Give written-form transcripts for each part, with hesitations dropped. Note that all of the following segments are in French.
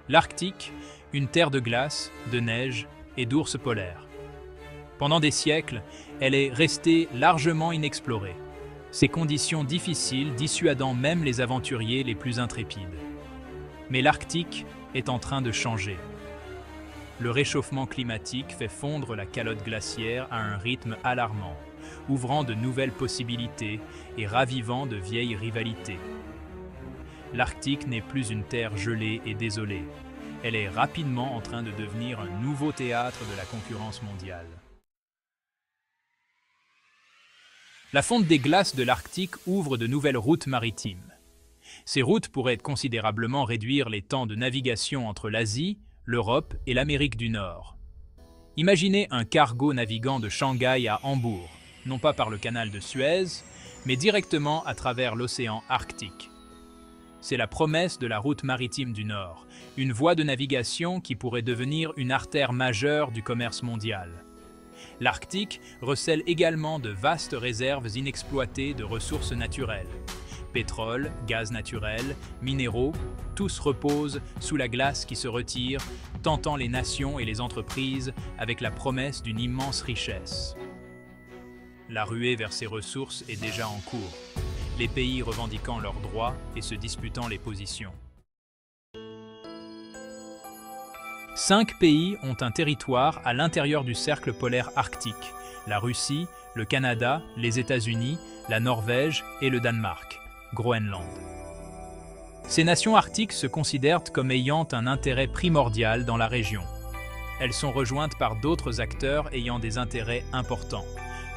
L'Arctique, une terre de glace, de neige et d'ours polaires. Pendant des siècles, elle est restée largement inexplorée. Ces conditions difficiles dissuadant même les aventuriers les plus intrépides. Mais l'Arctique est en train de changer. Le réchauffement climatique fait fondre la calotte glaciaire à un rythme alarmant, ouvrant de nouvelles possibilités et ravivant de vieilles rivalités. L'Arctique n'est plus une terre gelée et désolée. Elle est rapidement en train de devenir un nouveau théâtre de la concurrence mondiale. La fonte des glaces de l'Arctique ouvre de nouvelles routes maritimes. Ces routes pourraient considérablement réduire les temps de navigation entre l'Asie, l'Europe et l'Amérique du Nord. Imaginez un cargo naviguant de Shanghai à Hambourg, non pas par le canal de Suez, mais directement à travers l'océan Arctique. C'est la promesse de la route maritime du Nord, une voie de navigation qui pourrait devenir une artère majeure du commerce mondial. L'Arctique recèle également de vastes réserves inexploitées de ressources naturelles. Pétrole, gaz naturel, minéraux, tous reposent sous la glace qui se retire, tentant les nations et les entreprises avec la promesse d'une immense richesse. La ruée vers ces ressources est déjà en cours, les pays revendiquant leurs droits et se disputant les positions. 5 pays ont un territoire à l'intérieur du cercle polaire arctique, la Russie, le Canada, les États-Unis, la Norvège et le Danemark, Groenland. Ces nations arctiques se considèrent comme ayant un intérêt primordial dans la région. Elles sont rejointes par d'autres acteurs ayant des intérêts importants,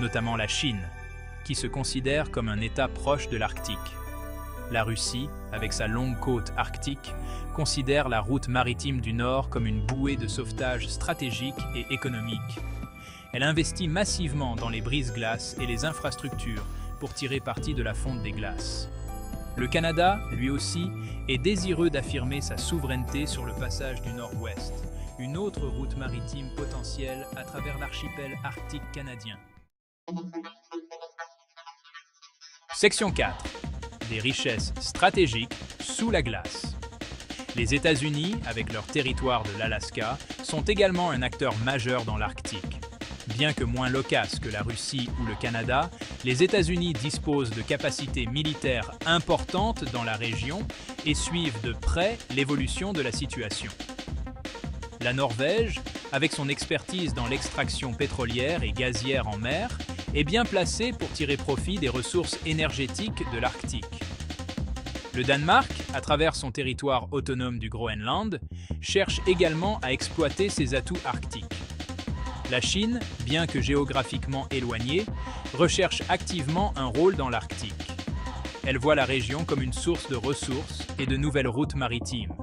notamment la Chine, qui se considère comme un État proche de l'Arctique. La Russie, avec sa longue côte arctique, considère la route maritime du Nord comme une bouée de sauvetage stratégique et économique. Elle investit massivement dans les brise-glaces et les infrastructures pour tirer parti de la fonte des glaces. Le Canada, lui aussi, est désireux d'affirmer sa souveraineté sur le passage du Nord-Ouest, une autre route maritime potentielle à travers l'archipel arctique canadien. Section 4. Des richesses stratégiques sous la glace. Les États-Unis, avec leur territoire de l'Alaska, sont également un acteur majeur dans l'Arctique. Bien que moins loquace que la Russie ou le Canada, les États-Unis disposent de capacités militaires importantes dans la région et suivent de près l'évolution de la situation. La Norvège, avec son expertise dans l'extraction pétrolière et gazière en mer, est bien placée pour tirer profit des ressources énergétiques de l'Arctique. Le Danemark, à travers son territoire autonome du Groenland, cherche également à exploiter ses atouts arctiques. La Chine, bien que géographiquement éloignée, recherche activement un rôle dans l'Arctique. Elle voit la région comme une source de ressources et de nouvelles routes maritimes.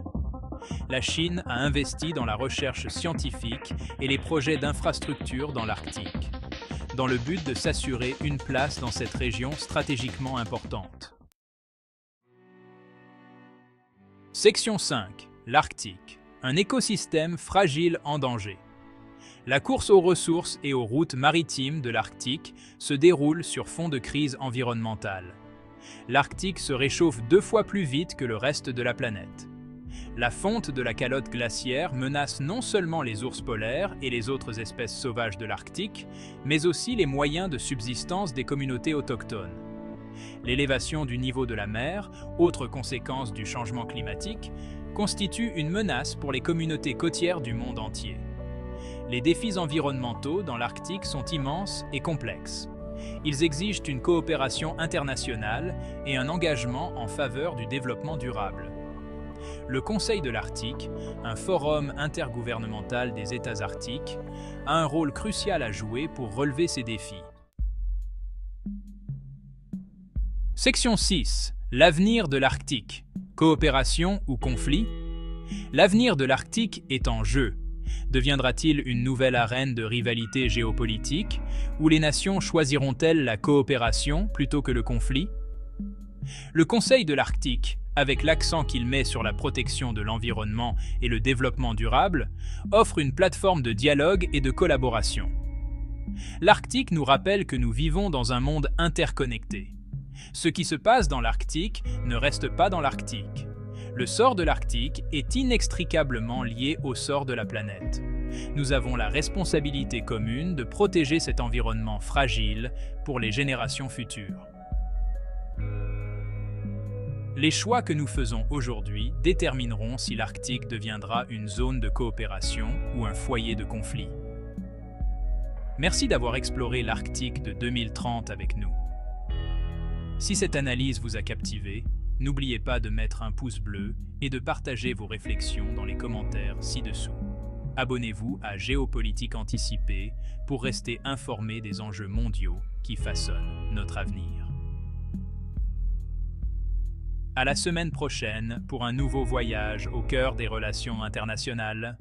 La Chine a investi dans la recherche scientifique et les projets d'infrastructures dans l'Arctique, dans le but de s'assurer une place dans cette région stratégiquement importante. Section 5. L'Arctique. Un écosystème fragile en danger. La course aux ressources et aux routes maritimes de l'Arctique se déroule sur fond de crise environnementale. L'Arctique se réchauffe 2 fois plus vite que le reste de la planète. La fonte de la calotte glaciaire menace non seulement les ours polaires et les autres espèces sauvages de l'Arctique, mais aussi les moyens de subsistance des communautés autochtones. L'élévation du niveau de la mer, autre conséquence du changement climatique, constitue une menace pour les communautés côtières du monde entier. Les défis environnementaux dans l'Arctique sont immenses et complexes. Ils exigent une coopération internationale et un engagement en faveur du développement durable. Le Conseil de l'Arctique, un forum intergouvernemental des États arctiques, a un rôle crucial à jouer pour relever ces défis. Section 6. L'avenir de l'Arctique. Coopération ou conflit? L'avenir de l'Arctique est en jeu. Deviendra-t-il une nouvelle arène de rivalité géopolitique, où les nations choisiront-elles la coopération plutôt que le conflit? Le Conseil de l'Arctique, avec l'accent qu'il met sur la protection de l'environnement et le développement durable, offre une plateforme de dialogue et de collaboration. L'Arctique nous rappelle que nous vivons dans un monde interconnecté. Ce qui se passe dans l'Arctique ne reste pas dans l'Arctique. Le sort de l'Arctique est inextricablement lié au sort de la planète. Nous avons la responsabilité commune de protéger cet environnement fragile pour les générations futures. Les choix que nous faisons aujourd'hui détermineront si l'Arctique deviendra une zone de coopération ou un foyer de conflit. Merci d'avoir exploré l'Arctique de 2030 avec nous. Si cette analyse vous a captivé, n'oubliez pas de mettre un pouce bleu et de partager vos réflexions dans les commentaires ci-dessous. Abonnez-vous à Géopolitique Anticipée pour rester informé des enjeux mondiaux qui façonnent notre avenir. À la semaine prochaine pour un nouveau voyage au cœur des relations internationales.